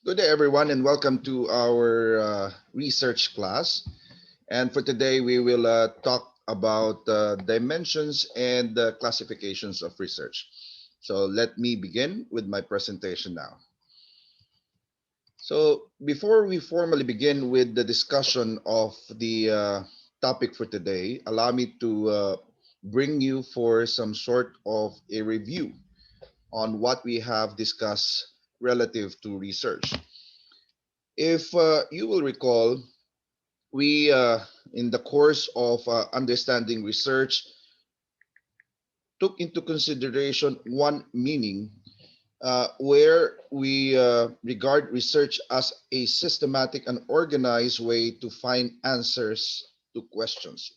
Good day, everyone, and welcome to our research class. And for today, we will talk about dimensions and classifications of research. So let me begin with my presentation now. So before we formally begin with the discussion of the topic for today, allow me to bring you for some sort of a review on what we have discussed relative to research. If you will recall, we in the course of understanding research took into consideration one meaning where we regard research as a systematic and organized way to find answers to questions.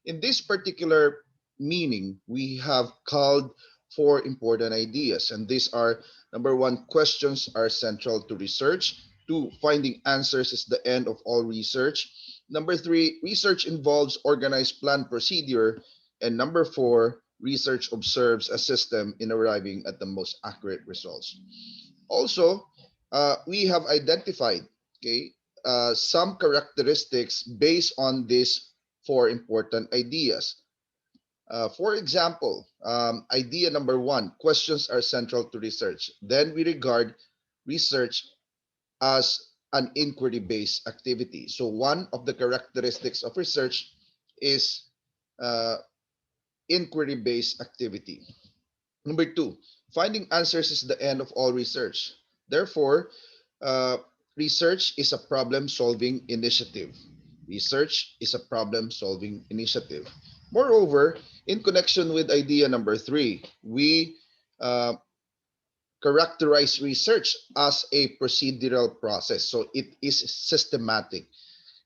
In this particular meaning, we have called four important ideas, and these are: number one, questions are central to research; two, finding answers is the end of all research; number three, research involves organized plan procedure; and number four, research observes a system in arriving at the most accurate results. Also, we have identified, okay, some characteristics based on these four important ideas. For example, idea number one: questions are central to research. Then we regard research as an inquiry based activity. So, one of the characteristics of research is uh, inquiry based activity. Number two, finding answers is the end of all research. Therefore, uh, research is a problem solving initiative. Research is a problem solving initiative. Moreover, in connection with idea number three, we uh, characterize research as a procedural process. So it is systematic.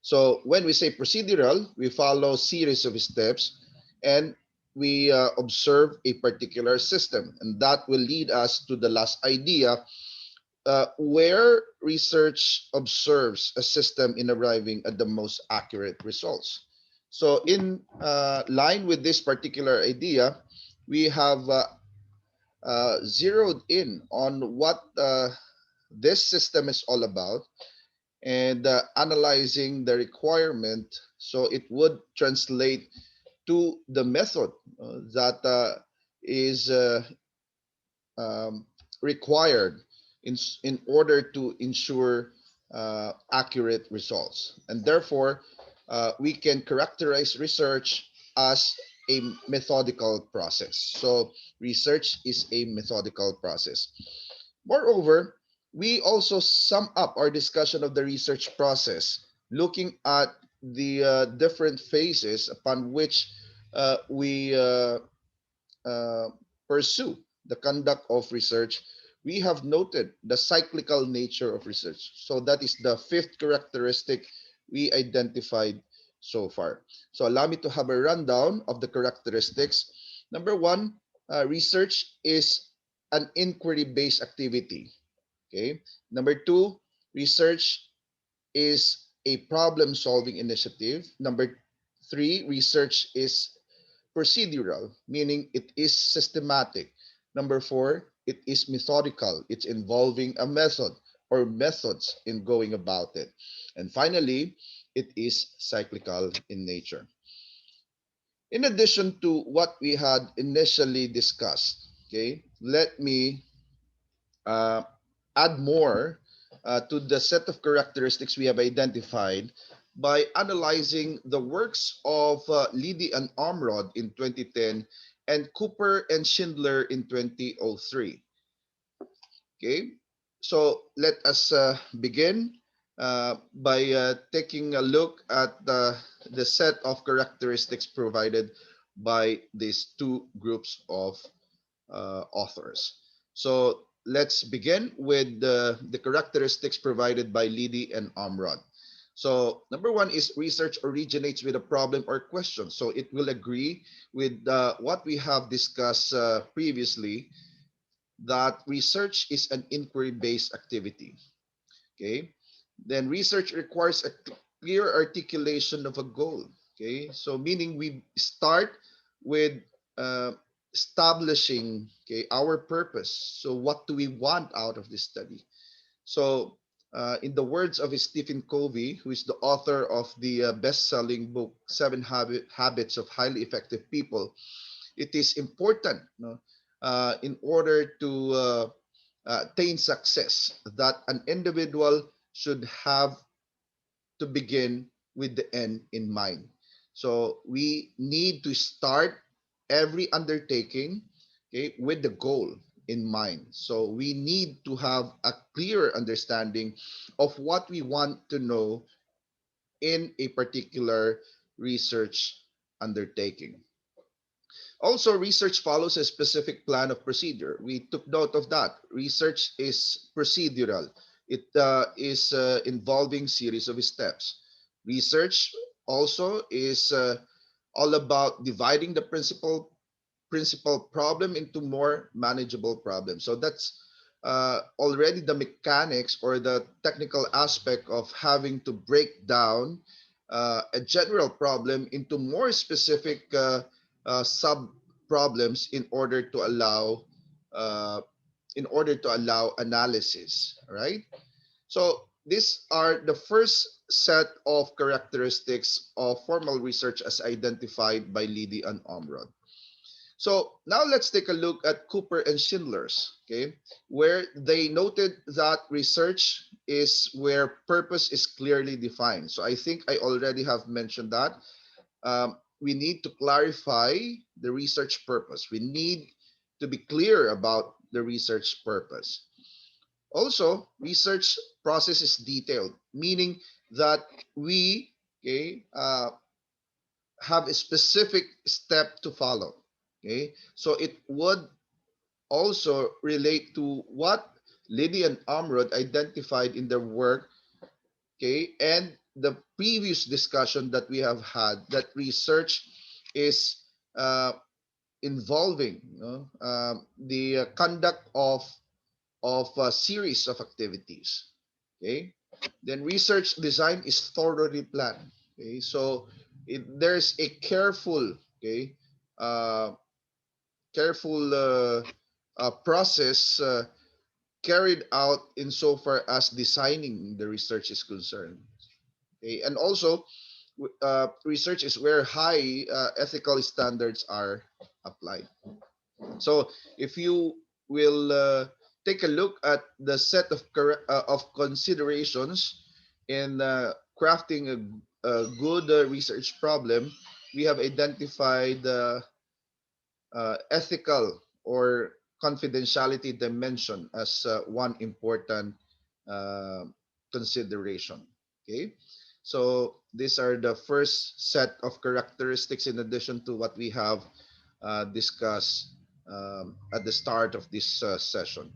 So when we say procedural, we follow series of steps and we observe a particular system. And that will lead us to the last idea, where research observes a system in arriving at the most accurate results. So in line with this particular idea, we have zeroed in on what this system is all about and analyzing the requirement so it would translate to the method that is um, required in order to ensure accurate results. And therefore, we can characterize research as a methodical process. So, research is a methodical process. Moreover, we also sum up our discussion of the research process, looking at the different phases upon which we uh, pursue the conduct of research. We have noted the cyclical nature of research. So that is the fifth characteristic we identified so far. So allow me to have a rundown of the characteristics. Number one, research is an inquiry-based activity. Okay. Number two, research is a problem-solving initiative. Number three, research is procedural, meaning it is systematic. Number four, it is methodical. It's involving a method or methods in going about it. And finally, it is cyclical in nature. In addition to what we had initially discussed, okay, let me uh, add more to the set of characteristics we have identified by analyzing the works of Liddy and Omrod in 2010 and Cooper and Schindler in 2003. Okay, so let us begin by taking a look at the set of characteristics provided by these two groups of authors. So let's begin with the characteristics provided by Liddy and Amrod. So number one is research originates with a problem or question. So it will agree with what we have discussed previously, that research is an inquiry-based activity. Okay. Then research requires a clear articulation of a goal. Okay. So meaning we start with uh, establishing, okay, our purpose. So what do we want out of this study? So In the words of Stephen Covey, who is the author of the best-selling book Habits of Highly Effective People, it is important, in order to attain success, that an individual should have to begin with the end in mind. So we need to start every undertaking, okay, with the goal in mind. So we need to have a clear understanding of what we want to know in a particular research undertaking. Also, research follows a specific plan of procedure. We took note of that. Research is procedural. It is involving series of steps. Research also is all about dividing the principal problem into more manageable problems. So that's already the mechanics or the technical aspect of having to break down a general problem into more specific sub problems uh, in order to allow analysis, right? So these are the first set of characteristics of formal research as identified by Liddy and Omrod. So now let's take a look at Cooper and Schindler's, okay, where they noted that research is where purpose is clearly defined. So I think I already have mentioned that. We need to clarify the research purpose. We need to be clear about the research purpose. Also, research process is detailed, meaning that we, okay, have a specific step to follow. Okay, so it would also relate to what Liddy and Amrod identified in their work, okay, and the previous discussion that we have had, that research is uh, involving, the conduct of a series of activities. Okay, then research design is thoroughly planned. Okay, so there's a uh, careful process carried out insofar as designing the research is concerned. Okay, and also research is where high ethical standards are applied. So if you will take a look at the set of considerations in crafting a good research problem, we have identified ethical or confidentiality dimension as one important uh, consideration. Okay, so these are the first set of characteristics in addition to what we have discussed at the start of this session.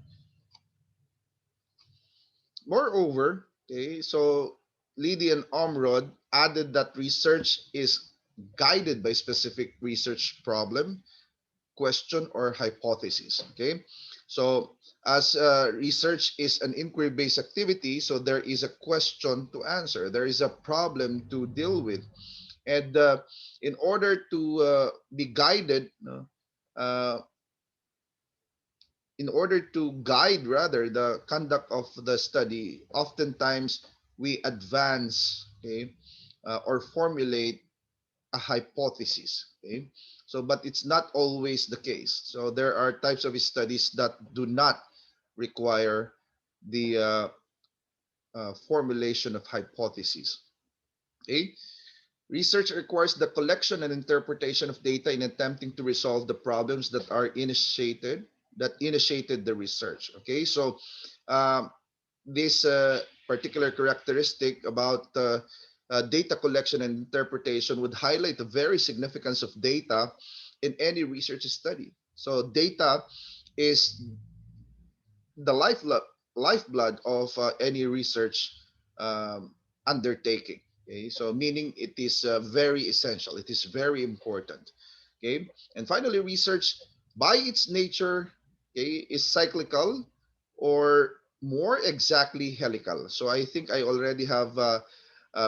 Moreover, okay, so Liddy and Omrod added that research is guided by specific research problem, question, or hypothesis. Okay, so as research is an inquiry-based activity, so there is a question to answer, there is a problem to deal with, and in order to be guided, uh, in order to guide rather the conduct of the study, oftentimes we advance, okay, or formulate a hypothesis. Okay, so but it's not always the case. So there are types of studies that do not require the formulation of hypotheses. Okay, research requires the collection and interpretation of data in attempting to resolve the problems that initiated the research. Okay, so um, this particular characteristic about data collection and interpretation would highlight the very significance of data in any research study. So data is the lifeblood of any research undertaking. Okay, so meaning it is very essential. It is very important. Okay, and finally, research by its nature, okay, is cyclical, or more exactly helical. So I think I already have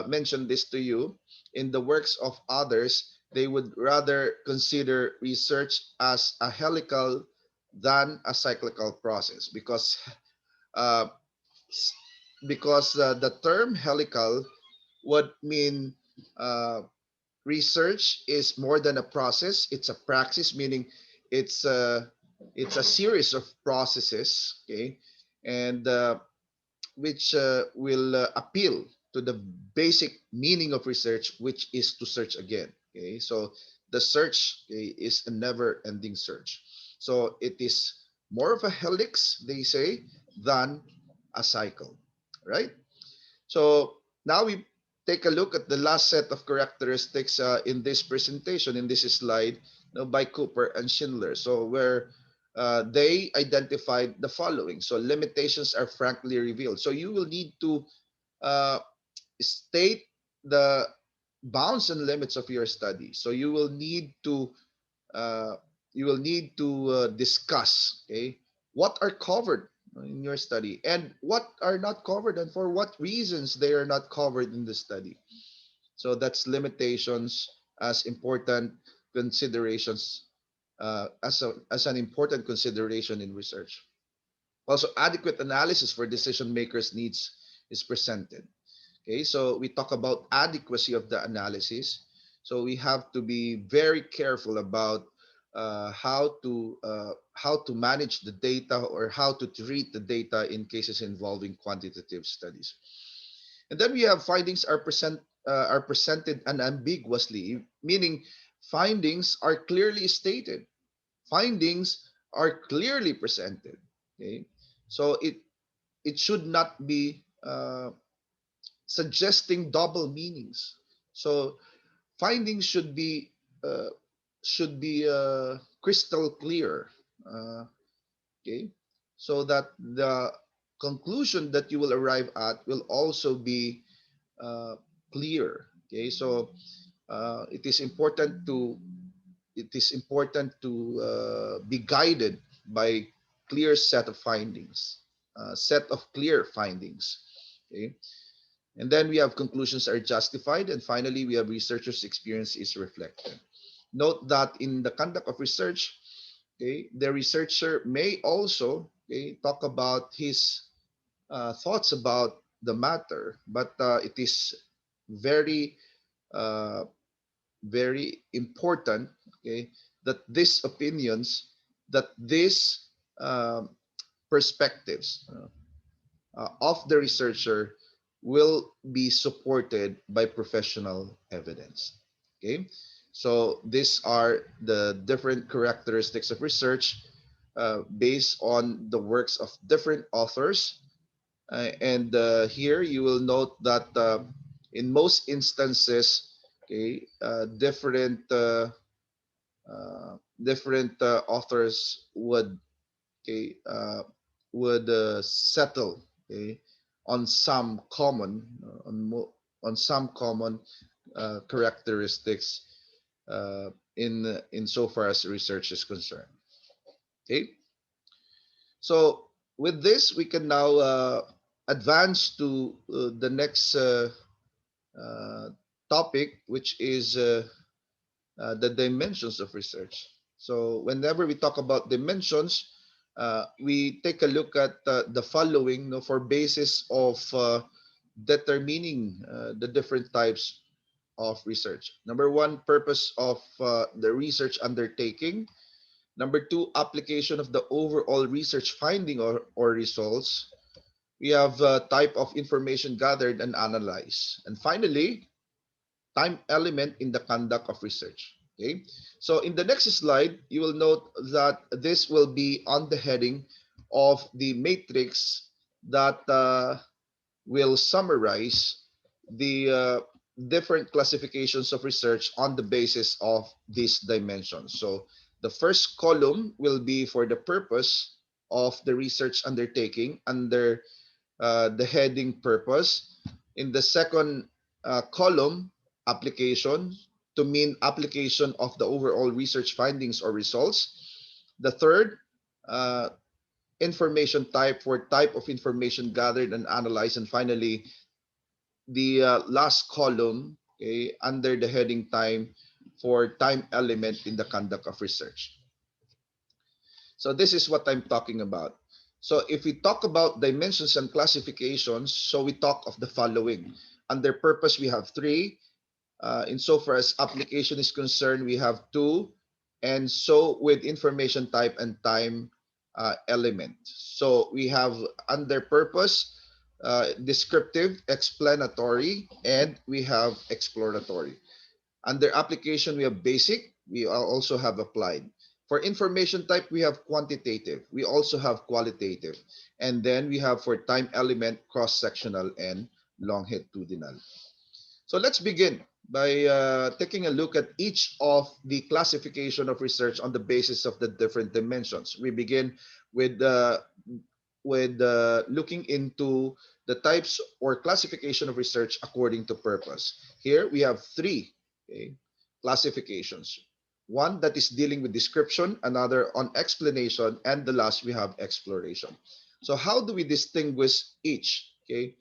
mentioned this to you. In the works of others, they would rather consider research as a helical than a cyclical process because uh, because the term helical would mean uh, research is more than a process. It's a praxis, meaning it's a it's a series of processes, okay, and which will appeal to the basic meaning of research, which is to search again. Okay, so the search, okay, is a never-ending search. So it is more of a helix, they say, than a cycle, right? So now we take a look at the last set of characteristics in this presentation, in this slide, by Cooper and Schindler. So where they identified the following. So limitations are frankly revealed. So you will need to uh, state the bounds and limits of your study. So uh, you will need to discuss, okay, what are covered in your study and what are not covered and for what reasons they are not covered in the study. So that's limitations as important considerations, as an important consideration in research. Also, adequate analysis for decision makers needs is presented. Okay, so we talk about adequacy of the analysis. So we have to be very careful about how to manage the data or how to treat the data in cases involving quantitative studies. And then we have findings are presented unambiguously, meaning findings are clearly stated. Findings are clearly presented. Okay, so it should not be suggesting double meanings. So findings uh, should be crystal clear. Uh, okay, so that the conclusion that you will arrive at will also be uh, clear. Okay, so it is important to be guided by clear set of findings, set of clear findings. Okay, and then we have conclusions are justified. And finally, we have researchers' experience is reflected. Note that in the conduct of research, okay, the researcher may also, okay, talk about his thoughts about the matter, but it is very, uh, very important, okay, that these opinions, that these um, perspectives of the researcher will be supported by professional evidence. Okay, so these are the different characteristics of research based on the works of different authors. And here you will note that in most instances, okay, different authors okay, would settle, okay, on some common on some common characteristics in so far as research is concerned. Okay, so with this we can now advance to the next uh, topic, which is the dimensions of research. So whenever we talk about dimensions, we take a look at the following, for basis of determining the different types of research. Number one, purpose of the research undertaking. Number two, application of the overall research finding or results. We have type of information gathered and analyzed. And finally, time element in the conduct of research. Okay, so in the next slide, you will note that this will be on the heading of the matrix that will summarize the different classifications of research on the basis of these dimensions. So the first column will be for the purpose of the research undertaking under the heading purpose. In the second column, application, to mean application of the overall research findings or results. The third, uh, information type, for type of information gathered and analyzed. And finally, the last column, okay, under the heading time, for time element in the conduct of research. So this is what I'm talking about. So if we talk about dimensions and classifications, so we talk of the following. Under purpose, we have three. Insofar as application is concerned, we have two. And so with information type and time element. So we have under purpose, descriptive, explanatory, and we have exploratory. Under application, we have basic. We also have applied. For information type, we have quantitative. We also have qualitative. And then we have for time element, cross-sectional and longitudinal. So let's begin by taking a look at each of the classification of research on the basis of the different dimensions. We begin with looking into the types or classification of research according to purpose. Here we have three, okay, classifications. One that is dealing with description, another on explanation, and the last we have exploration. So how do we distinguish each, okay,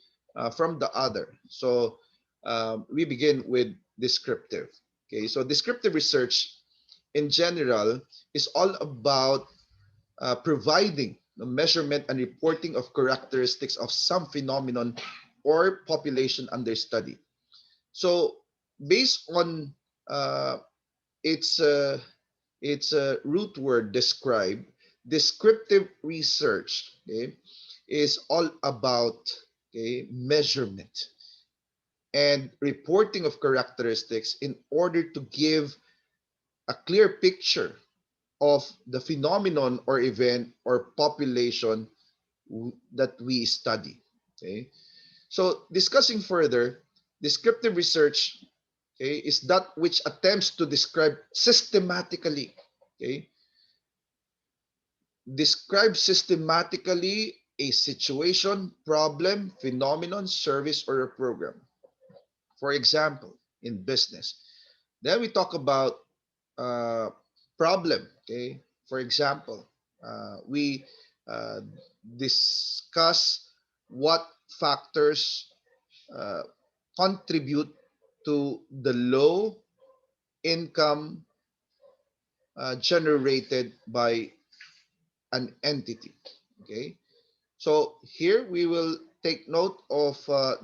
from the other? So we begin with descriptive. Okay, so descriptive research in general is all about providing the measurement and reporting of characteristics of some phenomenon or population under study. So, based on uh, its uh, its root word describe, descriptive research, okay, is all about, okay, measurement and reporting of characteristics in order to give a clear picture of the phenomenon or event or population that we study. Okay, so discussing further, descriptive research, okay, is that which attempts to describe systematically, okay, describe systematically a situation, problem, phenomenon, service, or a program. For example, in business. Then we talk about uh, problem. Okay, for example, we uh, discuss what factors uh, contribute to the low income generated by an entity. Okay, so here we will take note of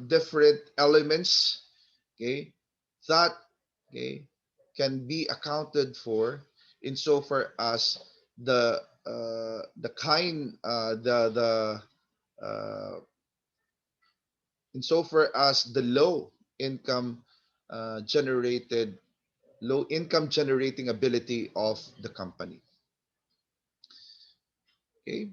different elements, okay, that, okay, can be accounted for insofar as the kind the insofar as the income generated low income generating ability of the company. Okay.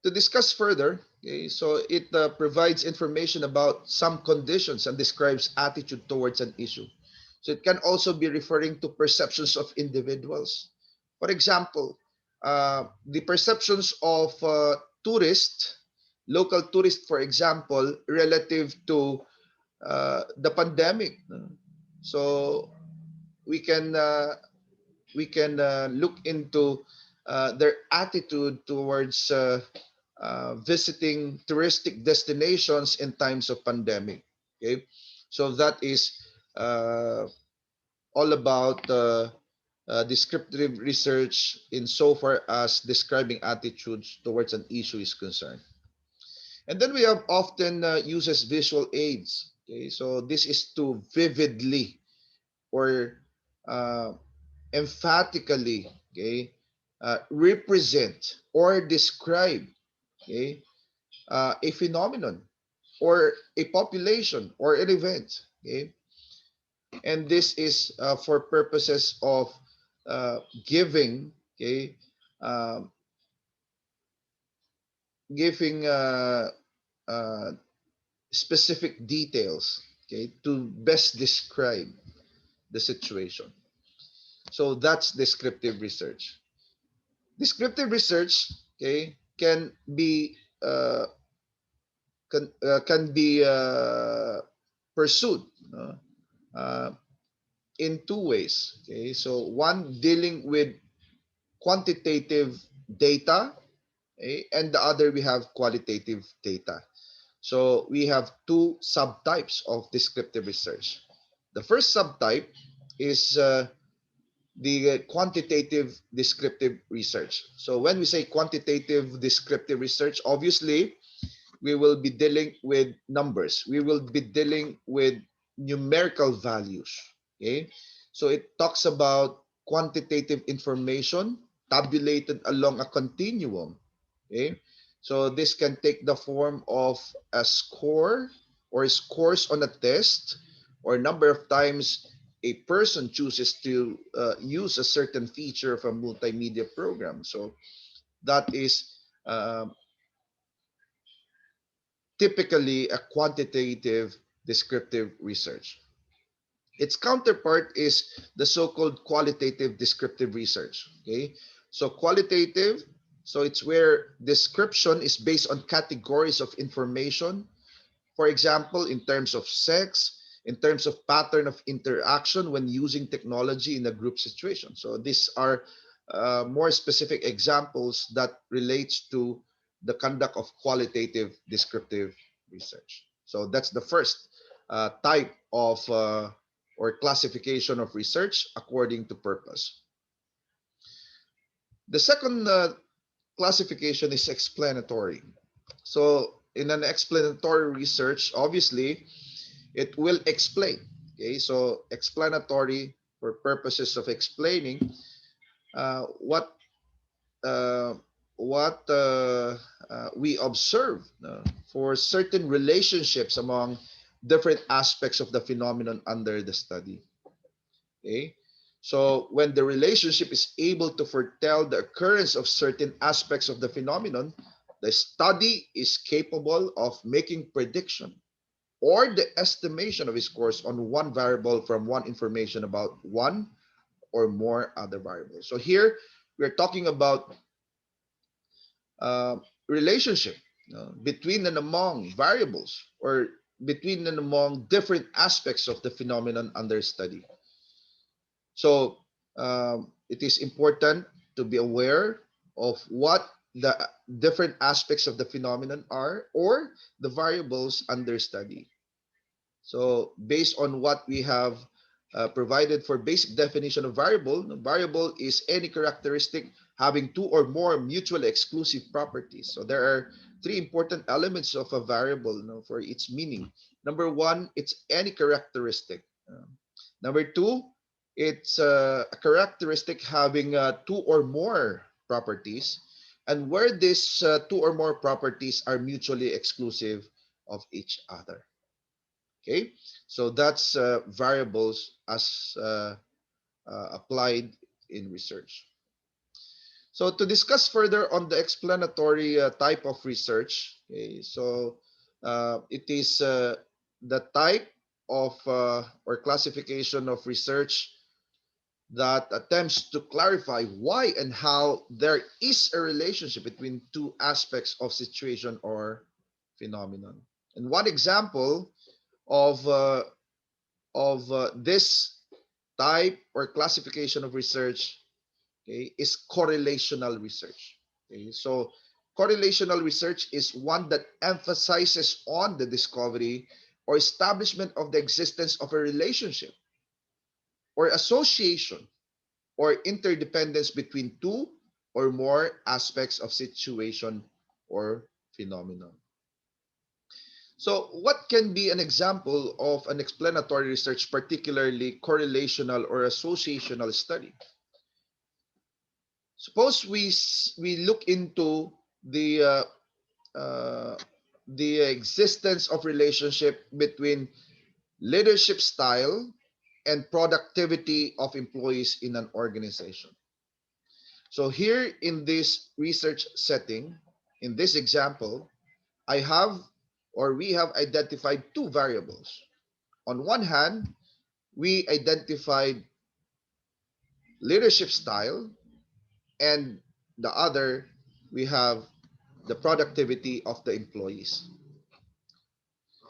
To discuss further, okay, so it provides information about some conditions and describes attitude towards an issue. So it can also be referring to perceptions of individuals. For example, the perceptions of tourists, local tourists, for example, relative to the pandemic. So we can look into their attitude towards visiting touristic destinations in times of pandemic. Okay, so that is uh, all about descriptive research insofar as describing attitudes towards an issue is concerned. And then we have often uses visual aids. Okay, so this is to vividly or uh, emphatically, okay, represent or describe, okay, a phenomenon or a population or an event. Okay, and this is for purposes of giving, okay, um, giving uh, specific details, okay, to best describe the situation. So that's descriptive research. Descriptive research, okay, can be pursued, uh, in two ways. Okay, so one dealing with quantitative data, okay, and the other we have qualitative data. So we have two subtypes of descriptive research. The first subtype is the quantitative descriptive research. So when we say quantitative descriptive research, obviously we will be dealing with numbers. We will be dealing with numerical values. Okay. So it talks about quantitative information tabulated along a continuum. Okay. So this can take the form of a score or scores on a test or number of times a person chooses to use a certain feature of a multimedia program. So that is uh, typically a quantitative descriptive research. Its counterpart is the so-called qualitative descriptive research. Okay, so qualitative, so it's where description is based on categories of information. For example, in terms of sex, in terms of pattern of interaction when using technology in a group situation. So these are more specific examples that relates to the conduct of qualitative descriptive research. So that's the first type of or classification of research according to purpose. The second classification is explanatory. So in an explanatory research, obviously, it will explain. Okay, so explanatory for purposes of explaining uh, what uh, what we observe for certain relationships among different aspects of the phenomenon under the study. Okay, so when the relationship is able to foretell the occurrence of certain aspects of the phenomenon, the study is capable of making prediction or the estimation of its course on one variable from one information about one or more other variables. So here we're talking about uh, relationship between and among variables or between and among different aspects of the phenomenon under study. So it is important to be aware of what the different aspects of the phenomenon are or the variables under study. So based on what we have provided for basic definition of variable, variable is any characteristic having two or more mutually exclusive properties. So there are three important elements of a variable, for its meaning. Number one, it's any characteristic. Number two, it's a characteristic having two or more properties, and where these two or more properties are mutually exclusive of each other. Okay, so that's variables as applied in research. So to discuss further on the explanatory type of research, okay, so it is the type of or classification of research that attempts to clarify why and how there is a relationship between two aspects of situation or phenomenon. And one example of this type or classification of research, okay, is correlational research. Okay, so correlational research is one that emphasizes on the discovery or establishment of the existence of a relationship or association or interdependence between two or more aspects of situation or phenomenon. So, what can be an example of an explanatory research, particularly correlational or associational study? Suppose we look into the uh, uh, the existence of relationship between leadership style and productivity of employees in an organization. So here in this research setting, in this example, I have or we have identified two variables. On one hand, we identified leadership style, and the other, we have the productivity of the employees.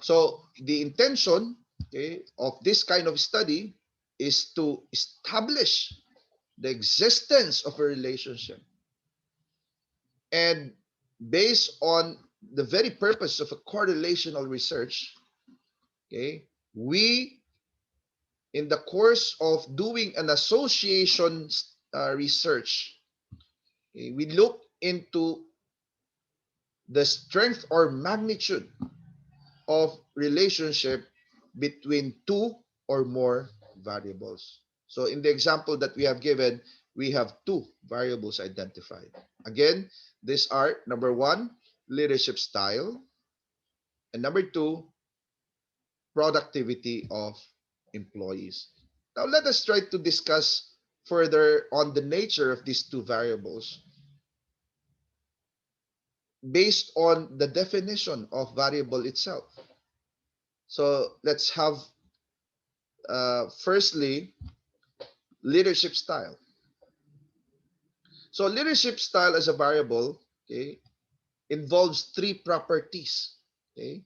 So the intention, okay, of this kind of study is to establish the existence of a relationship. And based on the very purpose of a correlational research, okay, we in the course of doing an association research, okay, we look into the strength or magnitude of relationship between two or more variables. So in the example that we have given, we have two variables identified. Again, these are number one, leadership style, and number two, productivity of employees. Now let us try to discuss further on the nature of these two variables based on the definition of variable itself. So let's have firstly leadership style. So leadership style as a variable, okay, involves three properties. Okay,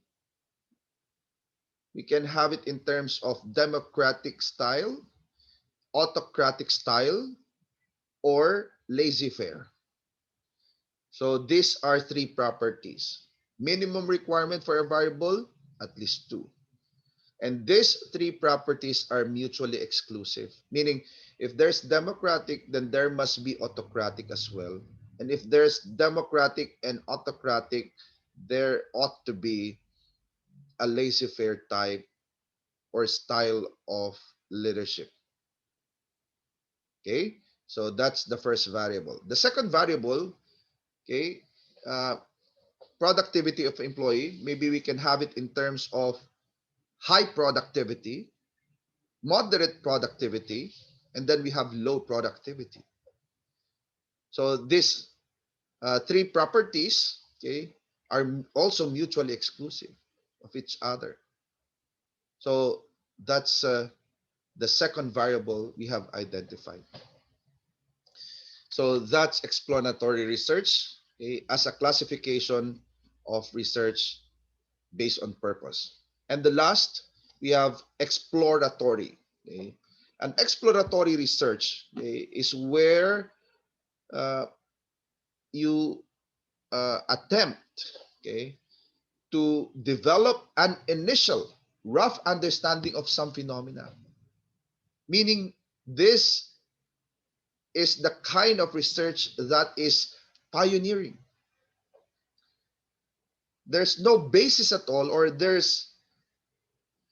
we can have it in terms of democratic style, autocratic style, or laissez-faire. So these are three properties. Minimum requirement for a variable, at least two. And these three properties are mutually exclusive, meaning if there's democratic, then there must be autocratic as well. And if there's democratic and autocratic, there ought to be a laissez-faire type or style of leadership. Okay, so that's the first variable. The second variable, okay, uh, productivity of employee. Maybe we can have it in terms of high productivity, moderate productivity, and then we have low productivity. So these three properties, okay, are also mutually exclusive of each other. So that's the second variable we have identified. So that's explanatory research, okay, as a classification of research based on purpose. And the last, we have exploratory. Okay? An exploratory research, okay, is where uh, you attempt, okay, to develop an initial rough understanding of some phenomena. Meaning, this is the kind of research that is pioneering. There's no basis at all, or there's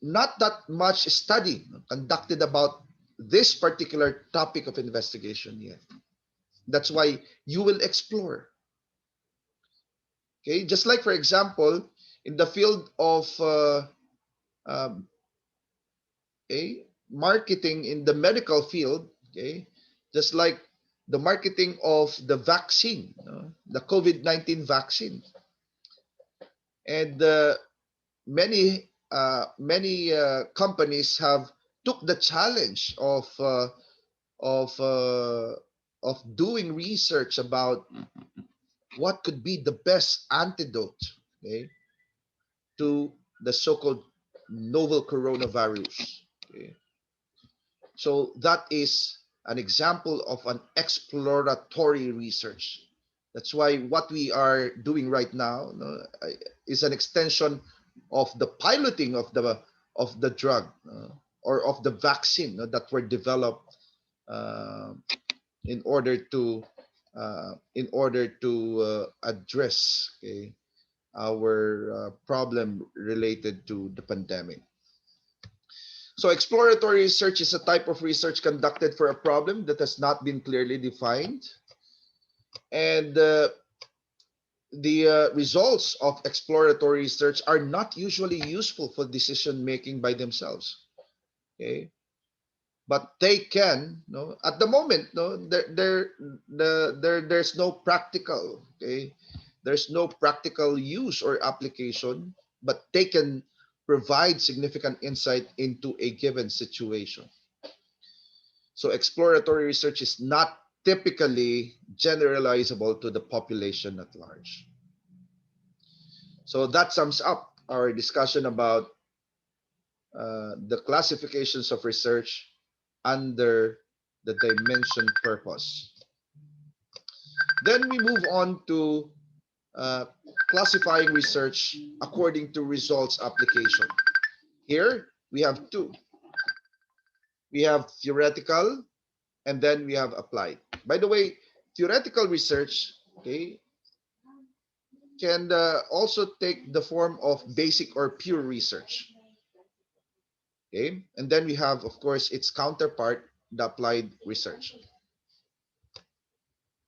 not that much study conducted about this particular topic of investigation yet. That's why you will explore. Okay, just like for example, in the field of um, marketing in the medical field, okay, just like the marketing of the vaccine, the COVID-19 vaccine, and many companies have took the challenge of uh, of doing research about what could be the best antidote, okay, to the so-called novel coronavirus. Okay. So that is an example of an exploratory research. That's why what we are doing right now, is an extension of the piloting of the drug, or of the vaccine, that were developed uh, in order to address, okay, our problem related to the pandemic. So exploratory research is a type of research conducted for a problem that has not been clearly defined, and the results of exploratory research are not usually useful for decision making by themselves. Okay, but they can, no, at the moment, no, there's no practical, okay, there's no practical use or application, but they can provide significant insight into a given situation. So exploratory research is not typically generalizable to the population at large. So that sums up our discussion about the classifications of research under the dimension purpose. Then we move on to uh, classifying research according to results application. Here we have two. We have theoretical, and then we have applied. By the way, theoretical research, okay, can also take the form of basic or pure research. Okay, and then we have, of course, its counterpart, the applied research.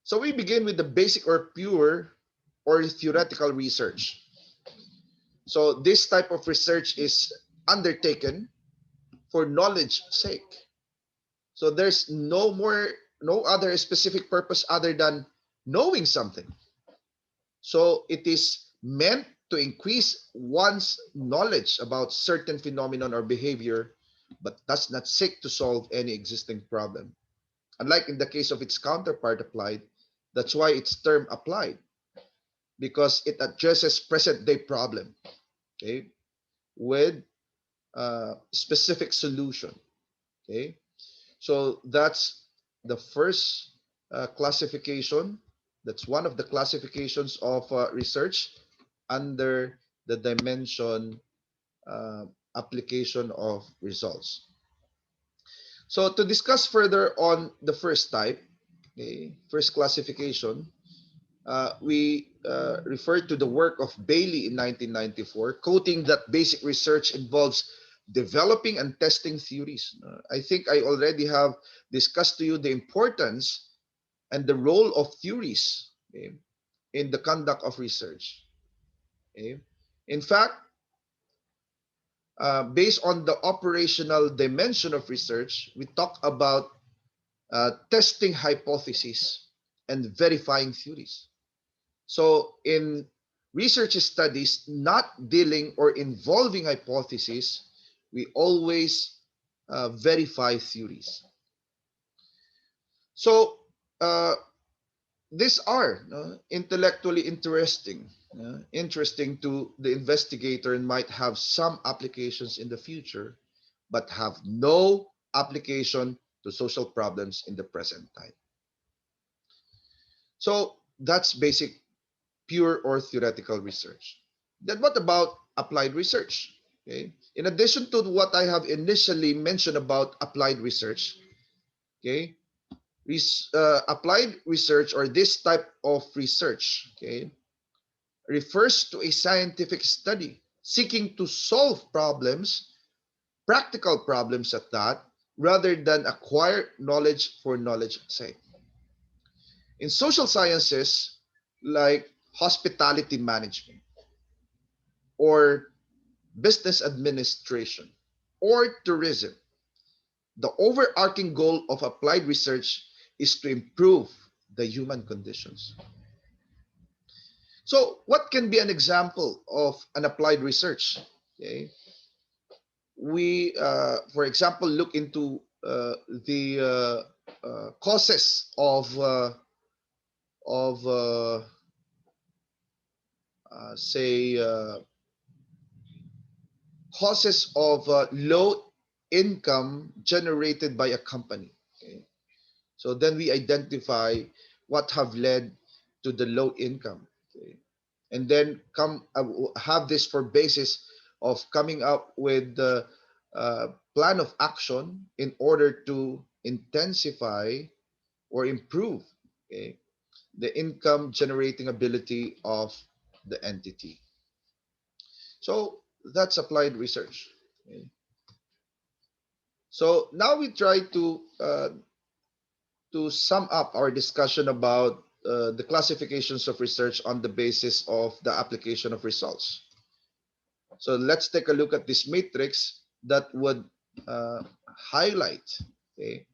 So we begin with the basic or pure or theoretical research. So this type of research is undertaken for knowledge sake. So there's no other specific purpose other than knowing something. So it is meant to increase one's knowledge about certain phenomenon or behavior, but does not seek to solve any existing problem. Unlike in the case of its counterpart applied, that's why it's term applied, because it addresses present day problem, okay, with specific solution. Okay, so that's the first classification. That's one of the classifications of research under the dimension uh, application of results. So to discuss further on the first type, okay, first classification, we referred to the work of Bailey in 1994, quoting that basic research involves developing and testing theories. I think I already have discussed to you the importance and the role of theories, okay, in the conduct of research. Okay. In fact, based on the operational dimension of research, we talk about testing hypotheses and verifying theories. So in research studies not dealing or involving hypotheses, we always verify theories. So these are intellectually interesting to the investigator and might have some applications in the future, but have no application to social problems in the present time. So that's basic pure or theoretical research. Then what about applied research? Okay. In addition to what I have initially mentioned about applied research, okay, applied research or this type of research, okay, refers to a scientific study seeking to solve problems, practical problems at that, rather than acquire knowledge for knowledge's sake. In social sciences, like hospitality management or business administration or tourism, the overarching goal of applied research is to improve the human conditions. So, what can be an example of an applied research? Okay, for example, look into the causes of say causes of low income generated by a company. Okay, so then we identify what have led to the low income. Okay, and then come have this for basis of coming up with the plan of action in order to intensify or improve, okay, the income generating ability of the entity. So that's applied research. Okay. So now we try to sum up our discussion about the classifications of research on the basis of the application of results. So let's take a look at this matrix that would highlight, okay,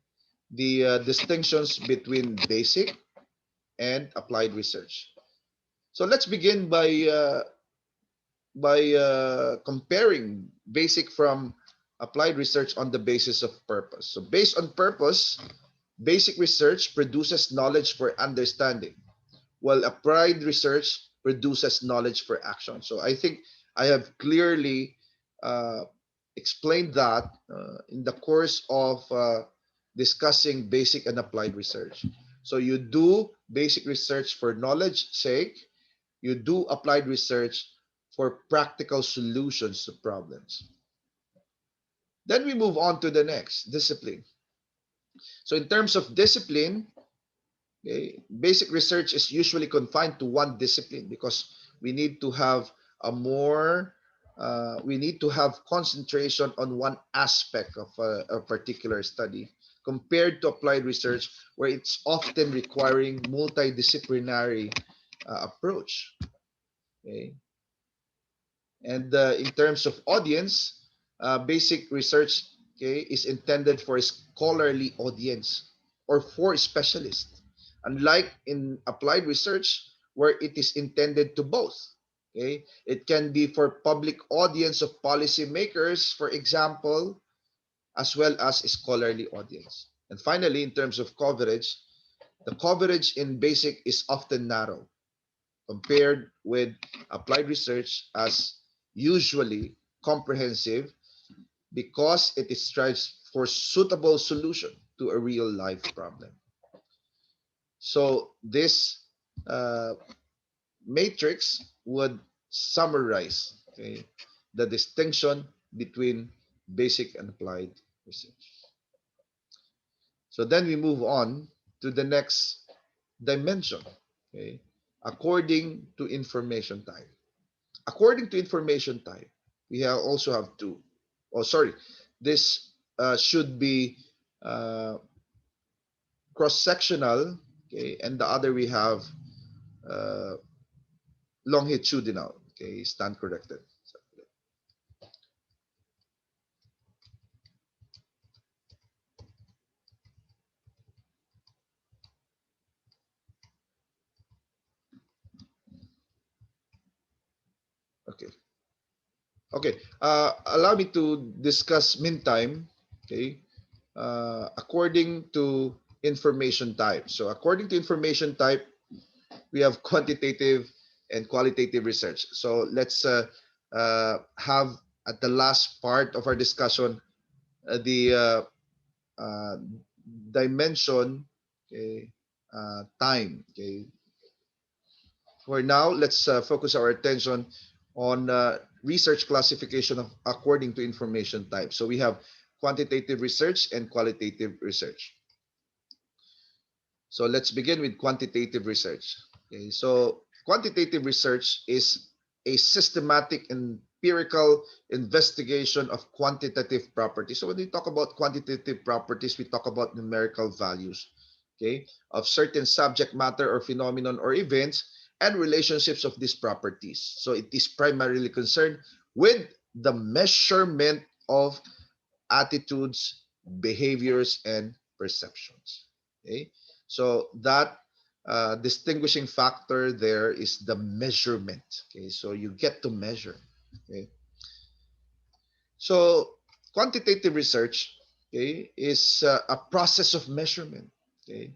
the distinctions between basic and applied research. So let's begin by comparing basic from applied research on the basis of purpose. So based on purpose, basic research produces knowledge for understanding, while applied research produces knowledge for action. So I think I have clearly uh, explained that in the course of discussing basic and applied research. So you do basic research for knowledge sake, you do applied research for practical solutions to problems. Then we move on to the next discipline. So in terms of discipline, okay, basic research is usually confined to one discipline because we need to have we need to have concentration on one aspect of a particular study compared to applied research where it's often requiring multidisciplinary approach. Okay. And in terms of audience, basic research, okay, is intended for a scholarly audience or for specialists. Unlike in applied research, where it is intended to both. Okay, it can be for public audience of policymakers, for example, as well as a scholarly audience. And finally, in terms of coverage, the coverage in basic is often narrow compared with applied research as usually comprehensive because it strives for suitable solution to a real life problem. So this uh, matrix would summarize, okay, the distinction between basic and applied research. So then we move on to the next dimension, okay, according to information type. According to information type, we also have two. Oh, sorry. This should be uh, cross-sectional, okay, and the other we have uh, longitudinal. Okay, stand corrected. Okay, okay. Allow me to discuss meantime. Okay, according to information type. So according to information type, we have quantitative and qualitative research. So let's have at the last part of our discussion the uh, dimension, okay, time. Okay, for now, let's focus our attention on research classification of according to information type. So we have quantitative research and qualitative research. So let's begin with quantitative research. Okay, so quantitative research is a systematic empirical investigation of quantitative properties. So when we talk about quantitative properties, we talk about numerical values, okay, of certain subject matter or phenomenon or events and relationships of these properties. So it is primarily concerned with the measurement of attitudes, behaviors, and perceptions. Okay, so that distinguishing factor there is the measurement. Okay, so you get to measure. Okay, so quantitative research, okay, is a process of measurement. Okay,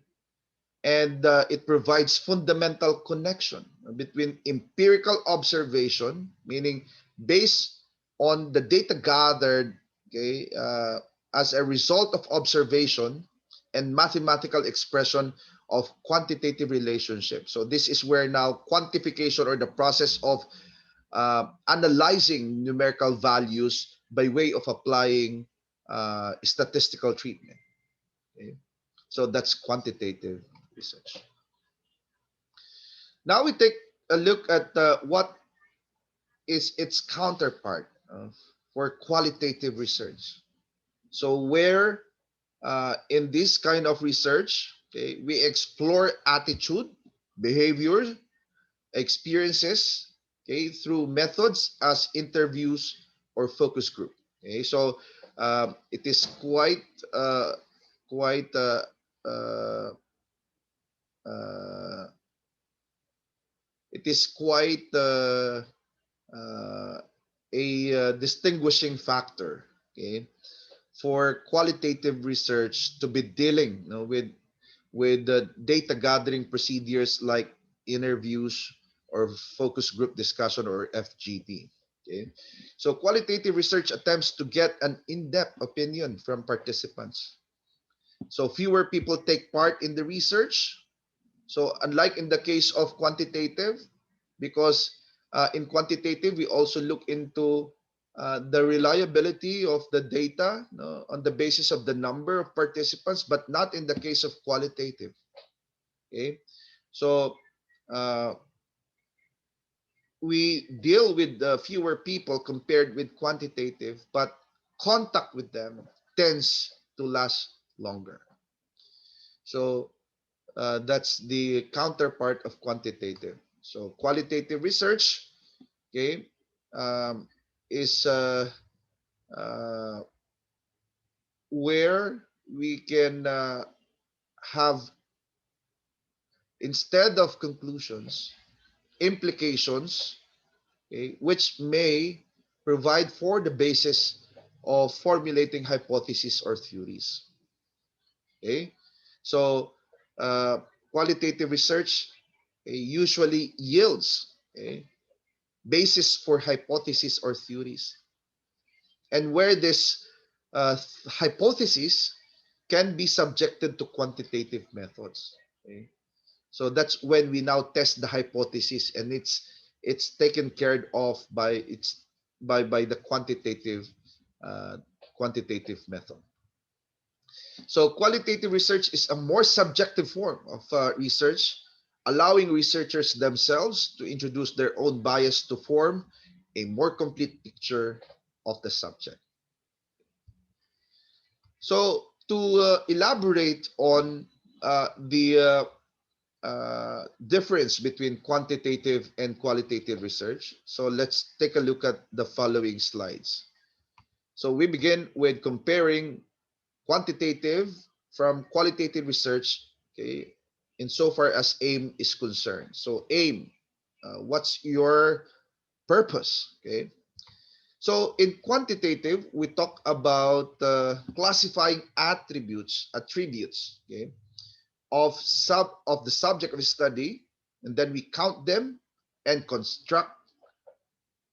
and it provides fundamental connection between empirical observation, meaning based on the data gathered, okay, as a result of observation, and mathematical expression of quantitative relationships. So this is where now quantification or the process of analyzing numerical values by way of applying statistical treatment. Okay? So that's quantitative research. Now we take a look at what is its counterpart for qualitative research. So where in this kind of research, okay, we explore attitude, behavior, experiences, okay, through methods as interviews or focus group. Okay, so it is uh, quite uh, uh, it is quite uh, a distinguishing factor, okay, for qualitative research to be dealing, you know, with the data gathering procedures like interviews or focus group discussion or FGD. Okay, so qualitative research attempts to get an in-depth opinion from participants. So fewer people take part in the research. So unlike in the case of quantitative, because in quantitative we also look into the reliability of the data, no, on the basis of the number of participants, but not in the case of qualitative. Okay, so uh, we deal with fewer people compared with quantitative, but contact with them tends to last longer. So that's the counterpart of quantitative. So qualitative research, okay, um, is uh, where we can have, instead of conclusions, implications, okay, which may provide for the basis of formulating hypotheses or theories. Okay, so uh, qualitative research usually yields basis for hypotheses or theories, and where this hypothesis can be subjected to quantitative methods. Okay? So that's when we now test the hypothesis, and it's taken care of by the uh, quantitative method. So qualitative research is a more subjective form of research, allowing researchers themselves to introduce their own bias to form a more complete picture of the subject. So to elaborate on the difference between quantitative and qualitative research, so let's take a look at the following slides. So we begin with comparing quantitative from qualitative research, okay, insofar as aim is concerned. So aim, what's your purpose? Okay. So in quantitative, we talk about classifying attributes, okay, of the subject of study, and then we count them and construct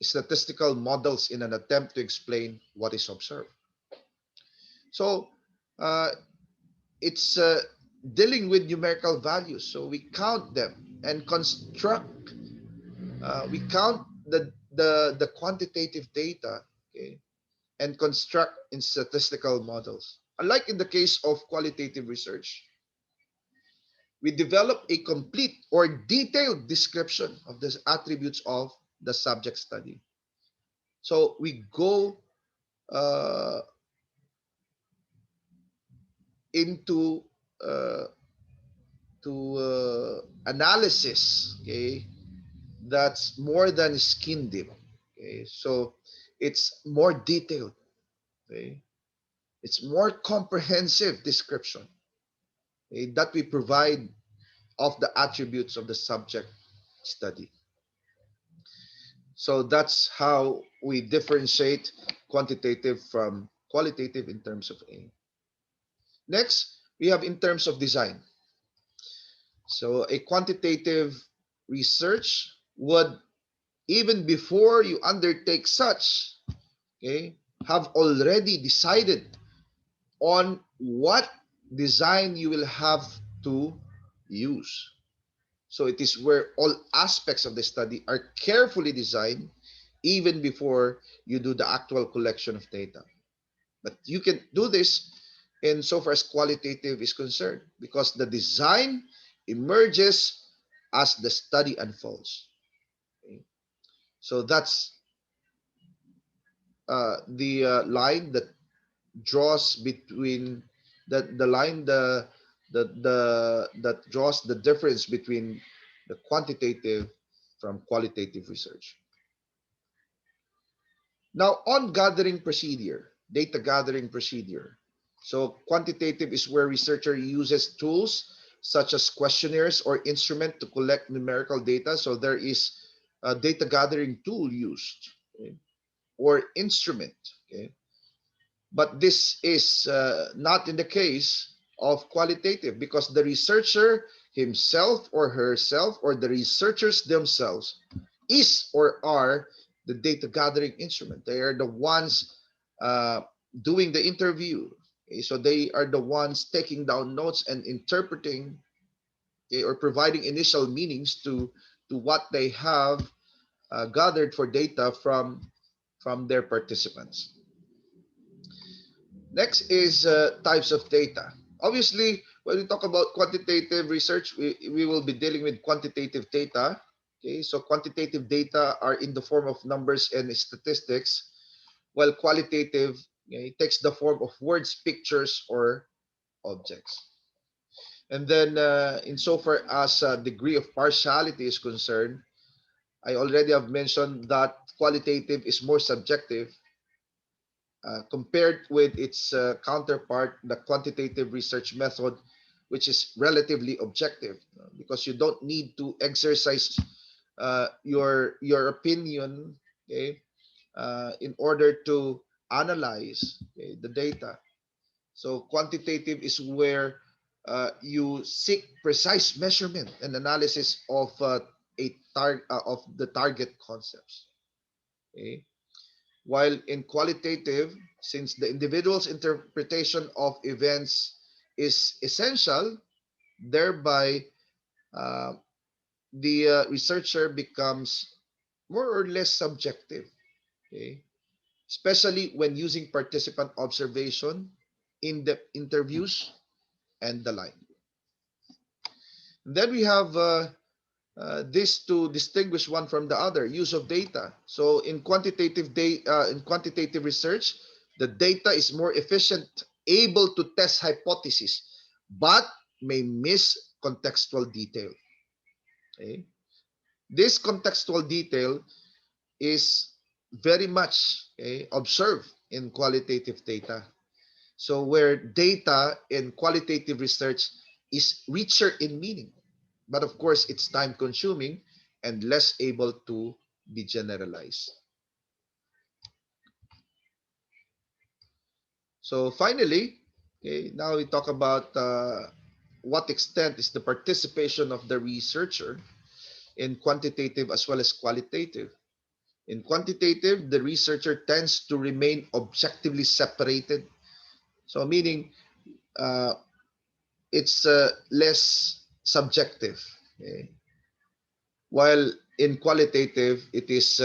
statistical models in an attempt to explain what is observed. So uh, it's dealing with numerical values. So we count them and construct. We count the quantitative data, okay, and construct in statistical models. Unlike in the case of qualitative research, we develop a complete or detailed description of the attributes of the subject study. So we go uh, into uh, analysis, okay, that's more than skin deep. Okay, so it's more detailed. Okay, it's more comprehensive description, okay, that we provide of the attributes of the subject study. So that's how we differentiate quantitative from qualitative in terms of aim. Next, we have in terms of design. So a quantitative research would, even before you undertake such, okay, have already decided on what design you will have to use. So it is where all aspects of the study are carefully designed even before you do the actual collection of data. But you can do this in so far as qualitative is concerned, because the design emerges as the study unfolds. Okay? So that's the line that draws between the line that draws the difference between the quantitative from qualitative research. Now, on gathering procedure, data gathering procedure. So quantitative is where researcher uses tools such as questionnaires or instrument to collect numerical data. So there is a data gathering tool used, okay, or instrument. Okay, but this is not in the case of qualitative, because the researcher himself or herself or the researchers themselves is or are the data gathering instrument. They are the ones uh, doing the interview. Okay? So they are the ones taking down notes and interpreting, okay, or providing initial meanings to what they have gathered for data from their participants. Next is types of data. Obviously, when we talk about quantitative research, we will be dealing with quantitative data. Okay, so quantitative data are in the form of numbers and statistics, while qualitative, okay, takes the form of words, pictures, or objects. And then, insofar as degree of partiality is concerned, I already have mentioned that qualitative is more subjective compared with its counterpart, the quantitative research method, which is relatively objective because you don't need to exercise your opinion, okay, in order to analyze, okay, the data. So quantitative is where you seek precise measurement and analysis of of the target concepts. Okay? While in qualitative, since the individual's interpretation of events is essential, thereby uh, the researcher becomes more or less subjective. Okay? Especially when using participant observation, in-depth interviews, and the like. Then we have this to distinguish one from the other: use of data. So in quantitative research, the data is more efficient, able to test hypotheses, but may miss contextual detail. Okay? This contextual detail is very much, okay, observed in qualitative data. So where data in qualitative research is richer in meaning, but of course it's time consuming and less able to be generalized. So finally, okay, now we talk about what extent is the participation of the researcher in quantitative as well as qualitative. In quantitative, the researcher tends to remain objectively separated. So meaning uh, it's less subjective. Okay? While in qualitative, it is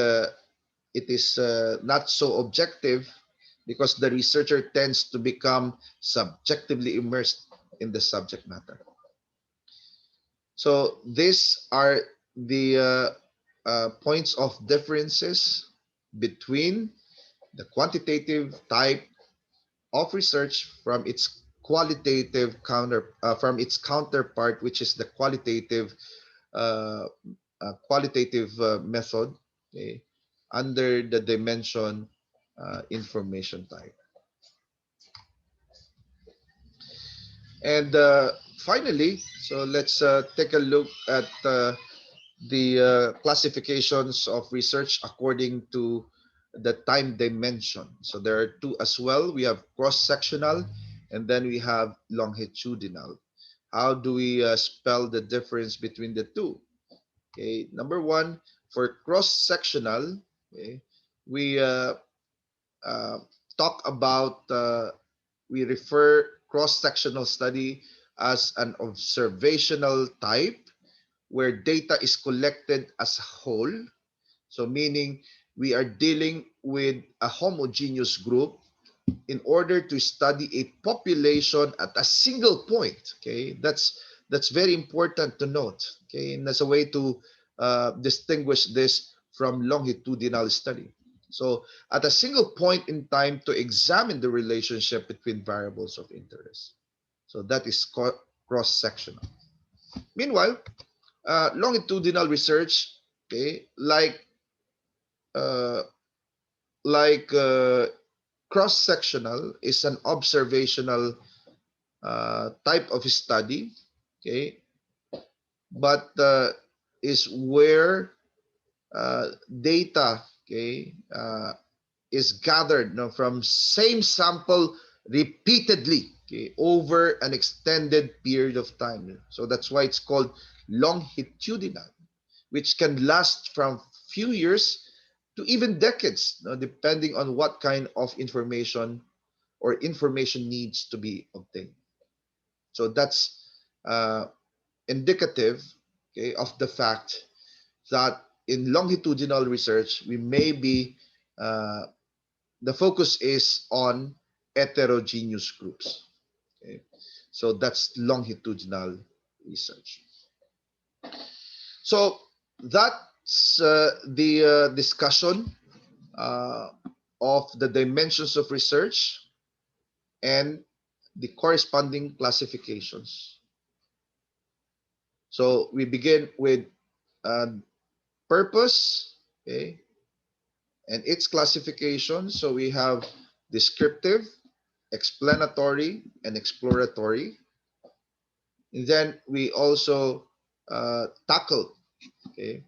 not so objective because the researcher tends to become subjectively immersed in the subject matter. So these are the points of differences between the quantitative type of research from its counterpart, which is the uh, qualitative method, okay, under the dimension information type. And finally, so let's take a look at the classifications of research according to the time dimension. So there are two as well. We have cross-sectional and then we have longitudinal. How do we spell the difference between the two? Okay, number one, for cross-sectional, okay, we uh, talk about, we refer cross-sectional study as an observational type where data is collected as a whole. So meaning we are dealing with a homogeneous group in order to study a population at a single point. Okay, that's very important to note. Okay, and that's a way to distinguish this from longitudinal study. So at a single point in time to examine the relationship between variables of interest. So that is cross-sectional. Meanwhile, longitudinal research, okay, uh, like cross-sectional is an observational type of study, okay, but is where data, okay, is gathered, no, from same sample repeatedly, okay, over an extended period of time. So that's why it's called longitudinal, which can last from few years to even decades, no, depending on what kind of information or information needs to be obtained. So that's uh, indicative, okay, of the fact that in longitudinal research, we may be uh, the focus is on heterogeneous groups. Okay? So that's longitudinal research. So that's the discussion uh, of the dimensions of research and the corresponding classifications. So we begin with uh, purpose, okay, and its classification. So we have descriptive, explanatory, and exploratory. And then we also tackle, okay,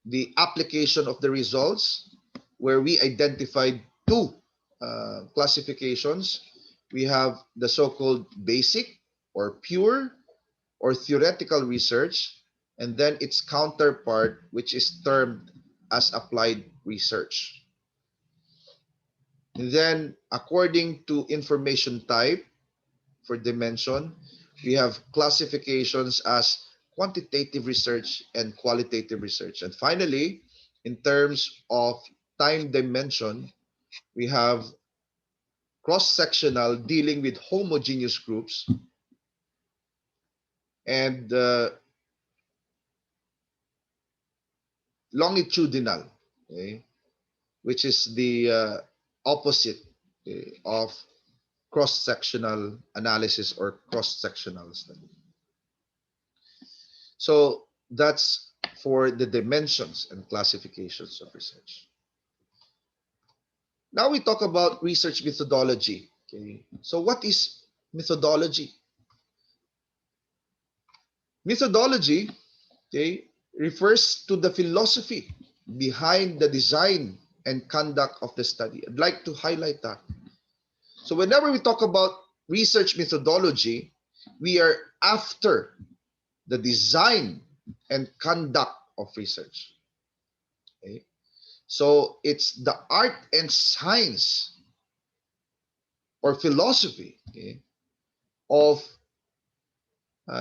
the application of the results, where we identified two classifications. We have the so-called basic or pure or theoretical research, and then its counterpart, which is termed as applied research. And then, according to information type for dimension, we have classifications as quantitative research and qualitative research. And finally, in terms of time dimension, we have cross-sectional, dealing with homogeneous groups, and longitudinal, okay, which is the opposite, okay, of cross-sectional analysis or cross-sectional study. So that's for the dimensions and classifications of research. Now we talk about research methodology. Okay. So what is methodology? Methodology, okay, refers to the philosophy behind the design and conduct of the study. I'd like to highlight that. So whenever we talk about research methodology, we are after the design and conduct of research. Okay? So it's the art and science or philosophy, okay, of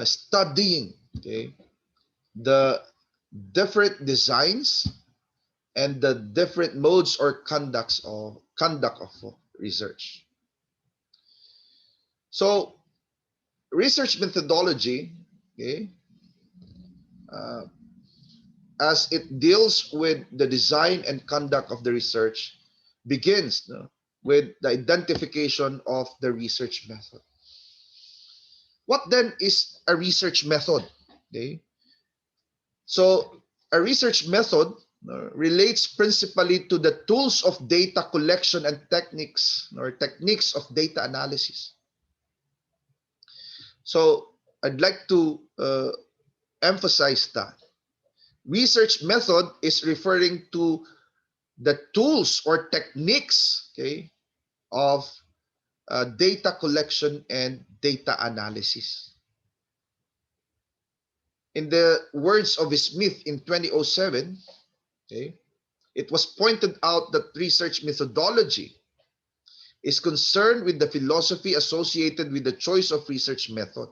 studying, okay, the different designs and the different modes or conduct of research. So research methodology, okay, uh, as it deals with the design and conduct of the research, begins, no, with the identification of the research method. What then is a research method? Okay, so a research method relates principally to the tools of data collection and techniques or techniques of data analysis. So I'd like to emphasize that research method is referring to the tools or techniques, okay, of data collection and data analysis. In the words of Smith in 2007, okay, it was pointed out that research methodology is concerned with the philosophy associated with the choice of research method.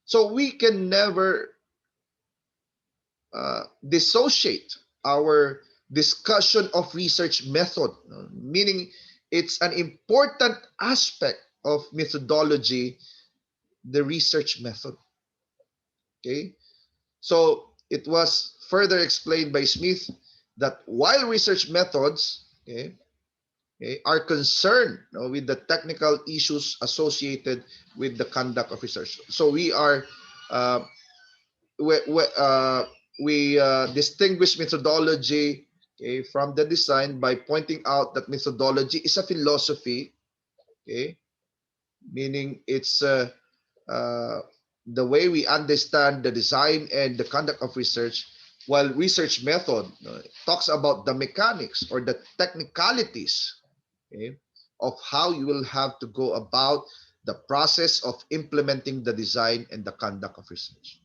So we can never dissociate our discussion of research method, meaning it's an important aspect of methodology, the research method. Okay, so it was further explained by Smith that while research methods, okay, are concerned, with the technical issues associated with the conduct of research. So we are uh, we, we, uh, we distinguish methodology, okay, from the design by pointing out that methodology is a philosophy, okay, meaning it's uh, the way we understand the design and the conduct of research, while research method talks about the mechanics or the technicalities, okay, of how you will have to go about the process of implementing the design and the conduct of research.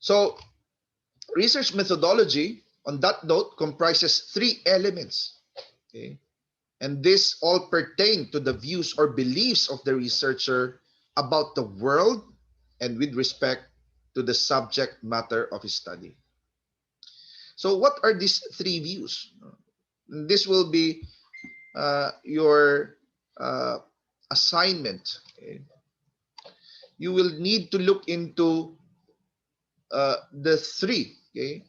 So research methodology, on that note, comprises three elements. Okay? And this all pertain to the views or beliefs of the researcher about the world and with respect to the subject matter of his study. So what are these three views? This will be your uh, assignment. Okay? You will need to look into the three, okay,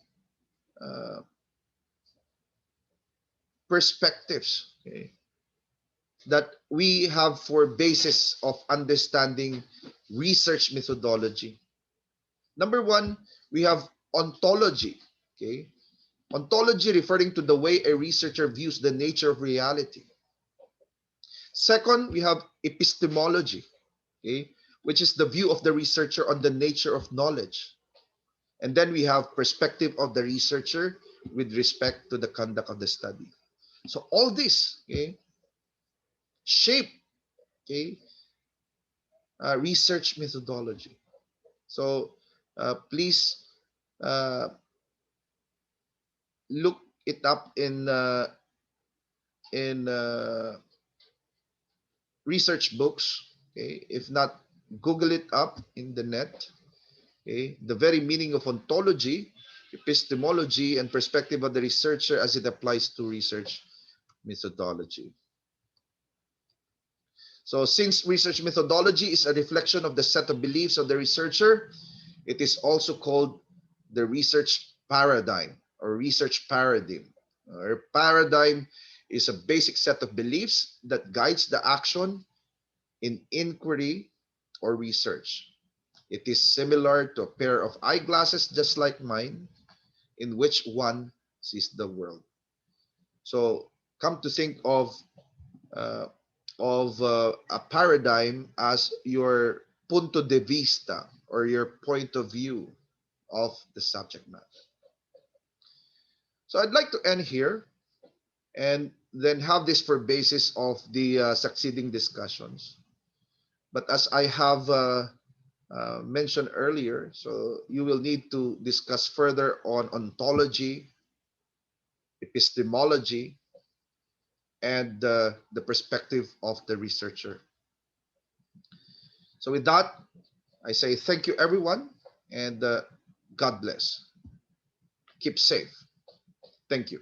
uh, perspectives, okay, that we have for basis of understanding research methodology. Number one, we have ontology. Okay, ontology referring to the way a researcher views the nature of reality. Second, we have epistemology, okay, which is the view of the researcher on the nature of knowledge. And then we have perspective of the researcher with respect to the conduct of the study. So all this, okay, shape, okay, research methodology. So please uh, look it up in research books. Okay, if not, Google it up in the net. Okay, the very meaning of ontology, epistemology, and perspective of the researcher as it applies to research methodology. So, since research methodology is a reflection of the set of beliefs of the researcher, it is also called the research paradigm or research paradigm. Or paradigm is a basic set of beliefs that guides the action in inquiry or research. It is similar to a pair of eyeglasses, just like mine, in which one sees the world. So, come to think uh, of a paradigm as your punto de vista or your point of view of the subject matter. So I'd like to end here and then have this for basis of the succeeding discussions. But as I have mentioned earlier, so you will need to discuss further on ontology, epistemology, and the perspective of the researcher. So with that, I say thank you, everyone, and God bless. Keep safe. Thank you.